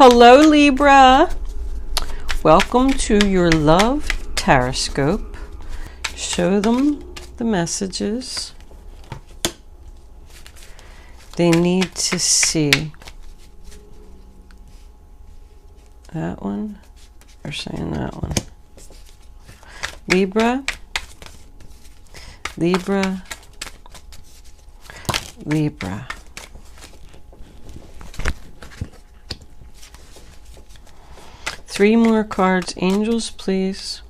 Hello Libra, welcome to your love horoscope. Show them the messages they need to see. That one, or saying that one. Libra, Libra, Libra. Three more cards. Angels, please.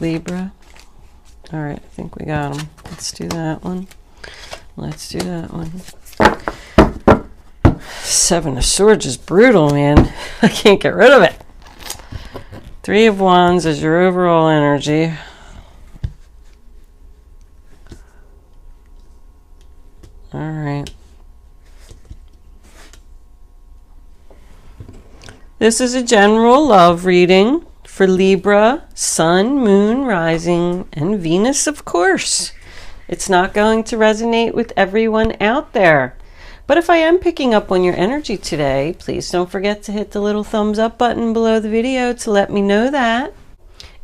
Libra. All right, I think we got them. Let's do that one. Let's do that one. Seven of Swords is brutal, man. I can't get rid of it. Three of Wands is your overall energy. All right. This is a general love reading for Libra, Sun, Moon, Rising, and Venus, of course. It's not going to resonate with everyone out there. But if I am picking up on your energy today, please don't forget to hit the little thumbs up button below the video to let me know that.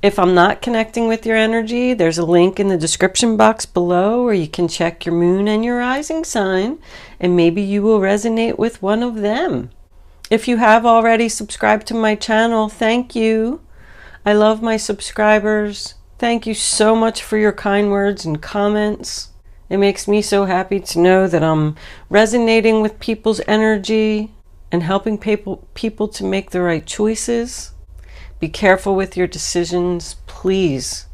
If I'm not connecting with your energy, there's a link in the description box below where you can check your moon and your rising sign, and maybe you will resonate with one of them. If you have already subscribed to my channel, thank you. I love my subscribers. Thank you so much for your kind words and comments. It makes me so happy to know that I'm resonating with people's energy and helping people to make the right choices. Be careful with your decisions, please.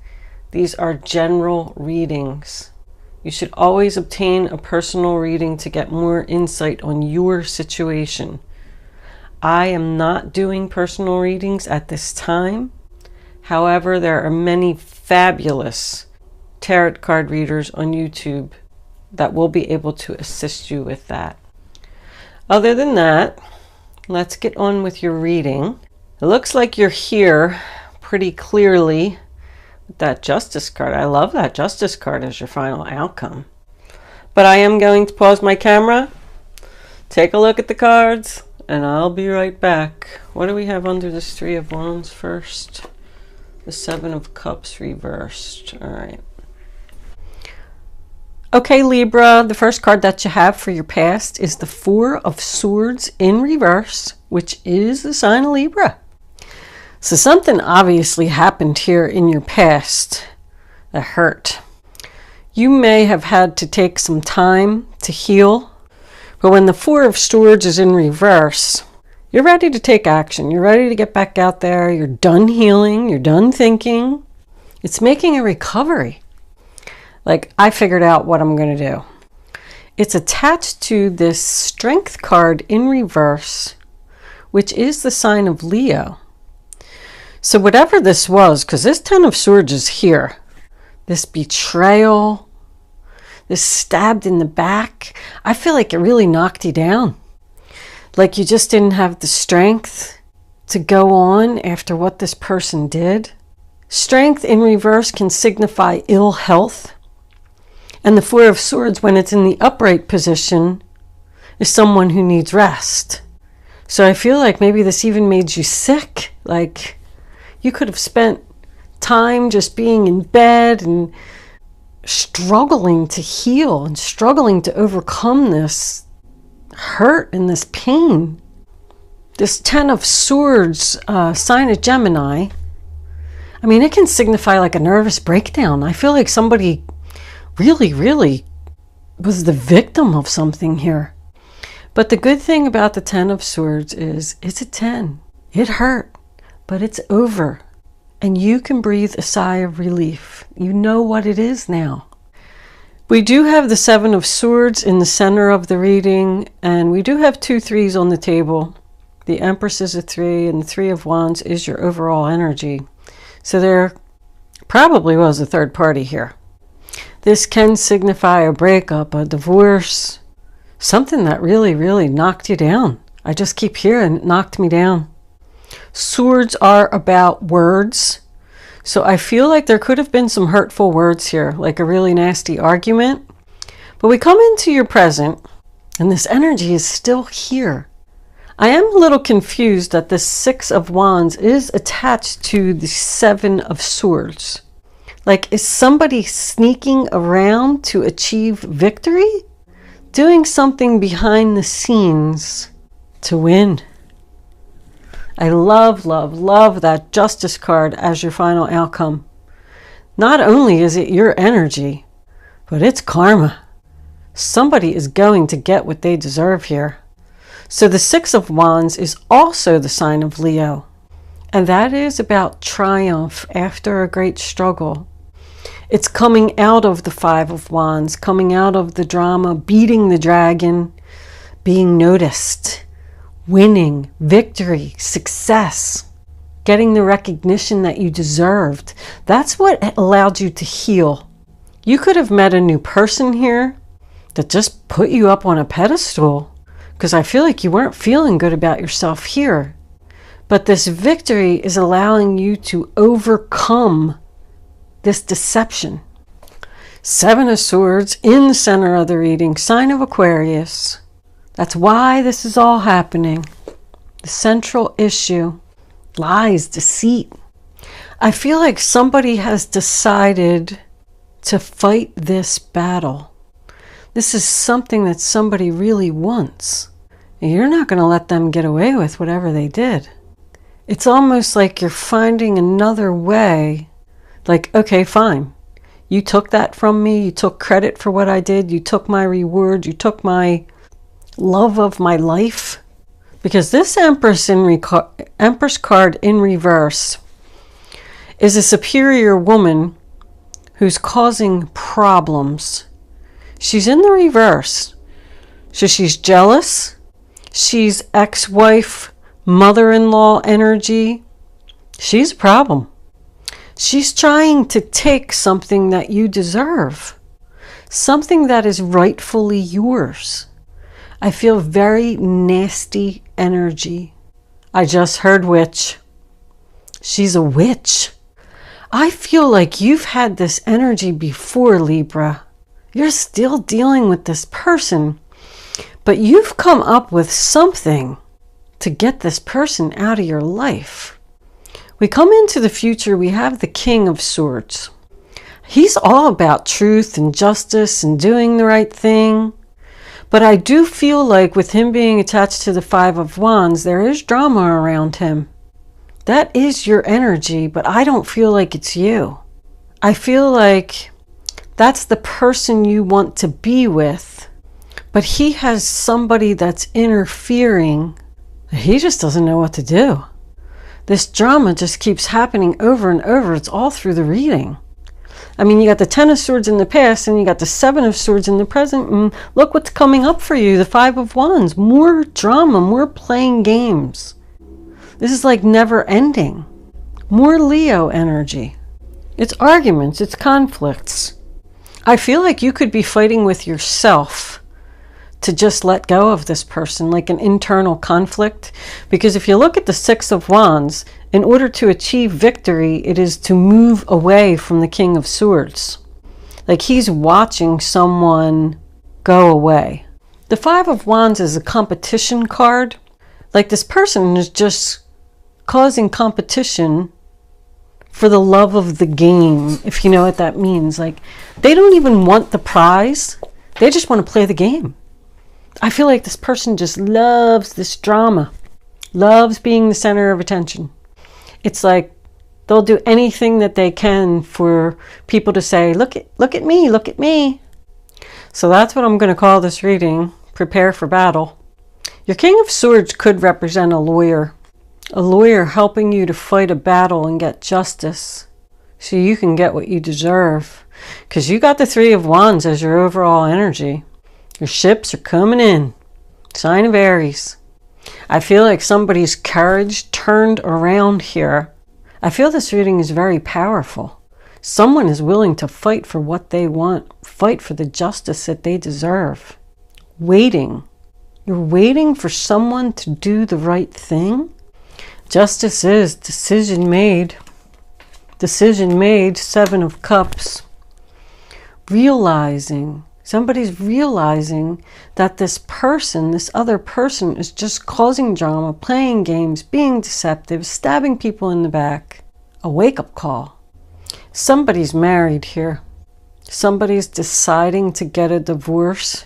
These are general readings. You should always obtain a personal reading to get more insight on your situation. I am not doing personal readings at this time. However, there are many fabulous tarot card readers on YouTube that will be able to assist you with that. Other than that, let's get on with your reading. It looks like you're here pretty clearly with that Justice card. I love that Justice card as your final outcome. But I am going to pause my camera, take a look at the cards, and I'll be right back. What do we have under this Three of Wands first? The Seven of Cups reversed. All right. Okay, Libra, the first card that you have for your past is the Four of Swords in reverse, which is the sign of Libra. So something obviously happened here in your past that hurt. You may have had to take some time to heal. But when the Four of Swords is in reverse, you're ready to take action. You're ready to get back out there. You're done healing. You're done thinking. It's making a recovery. Like, I figured out what I'm going to do. It's attached to this Strength card in reverse, which is the sign of Leo. So whatever this was, because this Ten of Swords is here, this betrayal, this stabbed in the back, I feel like it really knocked you down. Like you just didn't have the strength to go on after what this person did. Strength in reverse can signify ill health. And the Four of Swords, when it's in the upright position, is someone who needs rest. So I feel like maybe this even made you sick. Like you could have spent time just being in bed and struggling to heal and struggling to overcome this hurt and this pain. This Ten of Swords, sign of Gemini, I mean, it can signify like a nervous breakdown. I feel like somebody really was the victim of something here. But the good thing about the Ten of Swords is it's a 10. It hurt, but it's over. And you can breathe a sigh of relief. You know what it is now. We do have the Seven of Swords in the center of the reading, and we do have 2 threes on the table. The Empress is a 3, and the Three of Wands is your overall energy. So there probably was a third party here. This can signify a breakup, a divorce, something that really knocked you down. I just keep hearing it knocked me down. Swords are about words. So I feel like there could have been some hurtful words here, like a really nasty argument. But we come into your present, And this energy is still here. I am a little confused that the Six of Wands is attached to the Seven of Swords. Like, is somebody sneaking around to achieve victory? Doing something behind the scenes to win? I love, love, love that Justice card as your final outcome. Not only is it your energy, but it's karma. Somebody is going to get what they deserve here. So the Six of Wands is also the sign of Leo. And that is about triumph after a great struggle. It's coming out of the Five of Wands, coming out of the drama, beating the dragon, being noticed, winning, victory, success, getting the recognition that you deserved. That's what allowed you to heal. You could have met a new person here that just put you up on a pedestal, because I feel like you weren't feeling good about yourself here. But this victory is allowing you to overcome this deception. Seven of Swords in the center of the reading, sign of Aquarius. That's why this is all happening. The central issue, lies, deceit. I feel like somebody has decided to fight this battle. This is something that somebody really wants. And you're not going to let them get away with whatever they did. It's almost like you're finding another way. Like, okay, fine. You took that from me. You took credit for what I did. You took my reward. You took my love of my life. Because this Empress card in reverse is a superior woman who's causing problems. She's in the reverse. So she's jealous. She's ex-wife, mother-in-law energy. She's a problem. She's trying to take something that you deserve. Something that is rightfully yours. I feel very nasty energy. I just heard witch. She's a witch. I feel like you've had this energy before, Libra. You're still dealing with this person, but you've come up with something to get this person out of your life. We come into the future, we have the King of Swords. He's all about truth and justice and doing the right thing. But I do feel like with him being attached to the Five of Wands, there is drama around him. That is your energy, but I don't feel like it's you. I feel like that's the person you want to be with, but he has somebody that's interfering. He just doesn't know what to do. This drama just keeps happening over and over. It's all through the reading. I mean, you got the Ten of Swords in the past, and you got the Seven of Swords in the present, and look what's coming up for you, the Five of Wands. More drama, more playing games. This is like never ending. More Leo energy. It's arguments, it's conflicts. I feel like you could be fighting with yourself to just let go of this person, like an internal conflict. Because if you look at the Six of Wands, in order to achieve victory, it is to move away from the King of Swords. Like he's watching someone go away. The Five of Wands is a competition card. Like this person is just causing competition for the love of the game, if you know what that means. Like they don't even want the prize. They just want to play the game. I feel like this person just loves this drama, loves being the center of attention. It's like they'll do anything that they can for people to say, look at me, look at me. So that's what I'm going to call this reading, prepare for battle. Your King of Swords could represent a lawyer helping you to fight a battle and get justice so you can get what you deserve. Because you got the Three of Wands as your overall energy. Your ships are coming in. Sign of Aries. I feel like somebody's courage turned around here. I feel this reading is very powerful. Someone is willing to fight for what they want, fight for the justice that they deserve. Waiting. You're waiting for someone to do the right thing. Justice is decision made. Decision made, Seven of Cups. Realizing Somebody's realizing that this person, this other person, is just causing drama, playing games, being deceptive, stabbing people in the back. A wake-up call. Somebody's married here. Somebody's deciding to get a divorce,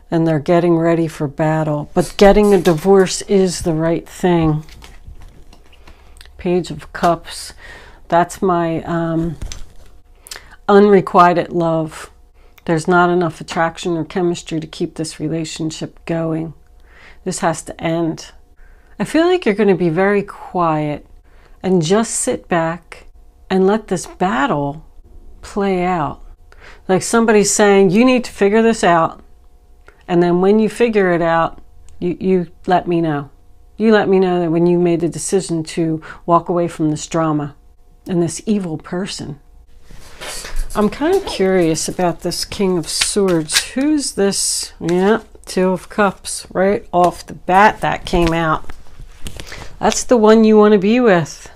and they're getting ready for battle. But getting a divorce is the right thing. Page of Cups. That's my unrequited love. There's not enough attraction or chemistry to keep this relationship going. This has to end. I feel like you're going to be very quiet and just sit back and let this battle play out. Like somebody's saying, you need to figure this out. And then when you figure it out, you let me know. You let me know that when you made the decision to walk away from this drama and this evil person. I'm kind of curious about this King of Swords. Who's this? Yeah, Two of Cups. Right off the bat, that came out. That's the one you want to be with.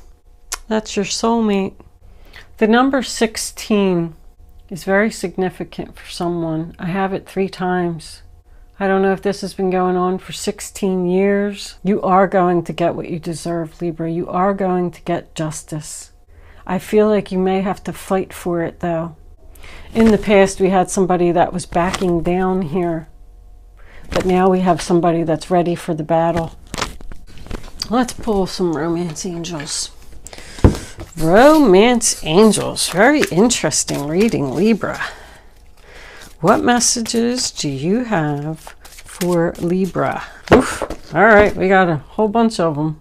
That's your soulmate. The number 16 is very significant for someone. I have it 3 times. I don't know if this has been going on for 16 years. You are going to get what you deserve, Libra. You are going to get justice. I feel like you may have to fight for it, though. In the past, we had somebody that was backing down here. But now we have somebody that's ready for the battle. Let's pull some romance angels. Romance angels. Very interesting reading, Libra. What messages do you have for Libra? Oof. All right, we got a whole bunch of them.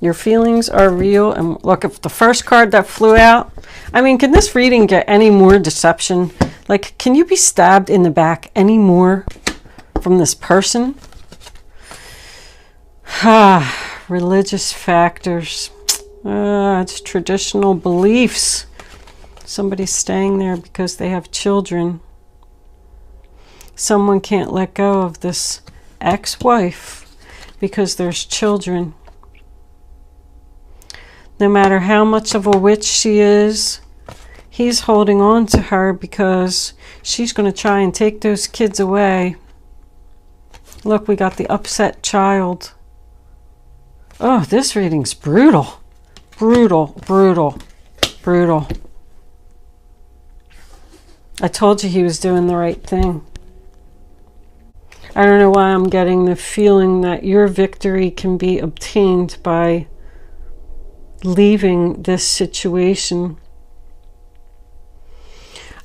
Your feelings are real. And look, if the first card that flew out, I mean, can this reading get any more deception? Like, can you be stabbed in the back any more from this person? Religious factors. It's traditional beliefs. Somebody's staying there because they have children. Someone can't let go of this ex-wife because there's children. No matter how much of a witch she is, he's holding on to her because she's going to try and take those kids away. Look, we got the upset child. Oh, this reading's brutal. Brutal, brutal, brutal. I told you he was doing the right thing. I don't know why I'm getting the feeling that your victory can be obtained by leaving this situation.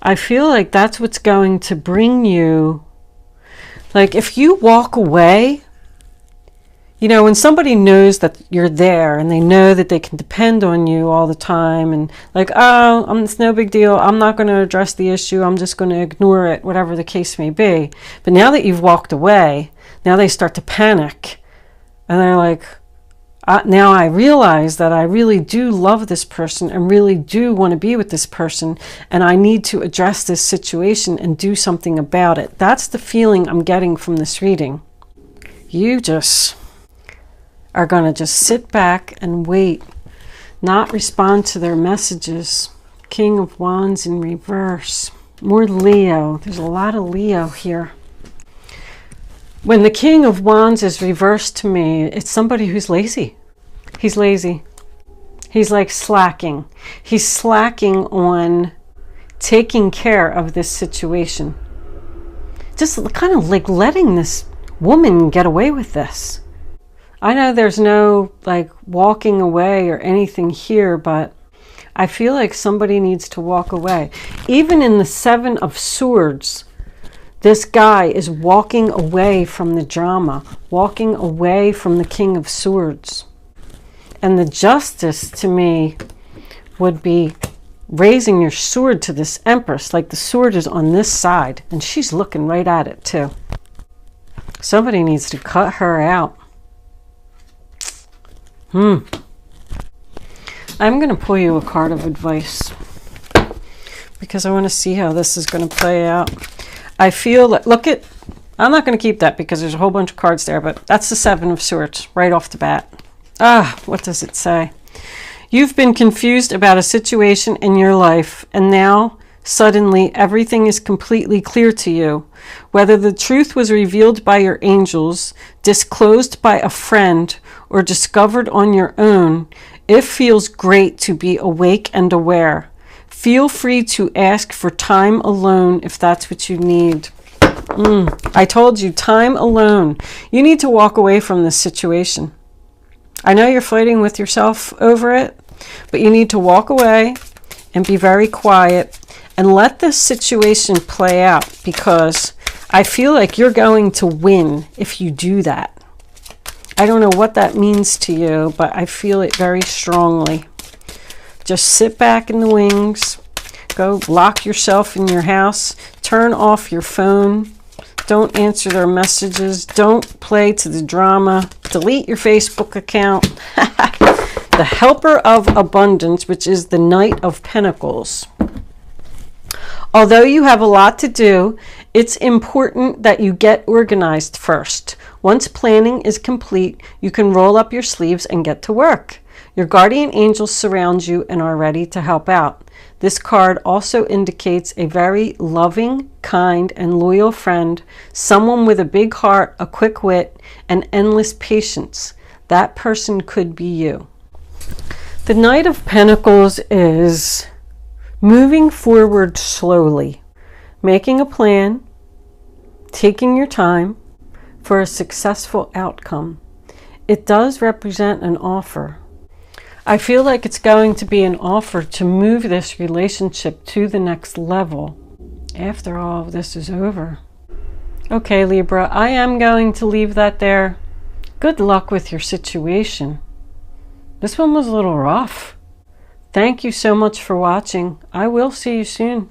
I feel like that's what's going to bring you. Like if you walk away, you know, when somebody knows that you're there and they know that they can depend on you all the time and like, oh, it's no big deal. I'm not going to address the issue. I'm just going to ignore it, whatever the case may be. But now that you've walked away, now they start to panic and they're like, now I realize that I really do love this person and really do want to be with this person and I need to address this situation and do something about it. That's the feeling I'm getting from this reading. You just are going to just sit back and wait, not respond to their messages. King of Wands in reverse. More Leo. There's a lot of Leo here. When the King of Wands is reversed to me, it's somebody who's lazy. He's lazy. He's like slacking. He's slacking on taking care of this situation. Just kind of like letting this woman get away with this. I know there's no like walking away or anything here, but I feel like somebody needs to walk away. Even in the Seven of Swords, this guy is walking away from the drama, walking away from the King of Swords. And the justice to me would be raising your sword to this Empress, like the sword is on this side, and she's looking right at it too. Somebody needs to cut her out. I'm going to pull you a card of advice because I want to see how this is going to play out. I feel like, I'm not going to keep that because there's a whole bunch of cards there, but that's the Seven of Swords right off the bat. What does it say? You've been confused about a situation in your life, and now Suddenly, everything is completely clear to you. Whether the truth was revealed by your angels, disclosed by a friend, or discovered on your own, it feels great to be awake and aware. Feel free to ask for time alone if that's what you need. I told you, time alone. You need to walk away from this situation. I know you're fighting with yourself over it, but you need to walk away and be very quiet and let this situation play out, because I feel like you're going to win if you do that. I don't know what that means to you, but I feel it very strongly. Just sit back in the wings. Go lock yourself in your house. Turn off your phone. Don't answer their messages. Don't play to the drama. Delete your Facebook account. The Helper of Abundance, which is the Knight of Pentacles. Although you have a lot to do, it's important that you get organized first. Once planning is complete, you can roll up your sleeves and get to work. Your guardian angels surround you and are ready to help out. This card also indicates a very loving, kind, and loyal friend, someone with a big heart, a quick wit, and endless patience. That person could be you. The Knight of Pentacles is moving forward slowly, making a plan, taking your time for a successful outcome. It does represent an offer. I feel like it's going to be an offer to move this relationship to the next level after all of this is over. Okay, Libra, I am going to leave that there. Good luck with your situation. This one was a little rough. Thank you so much for watching. I will see you soon.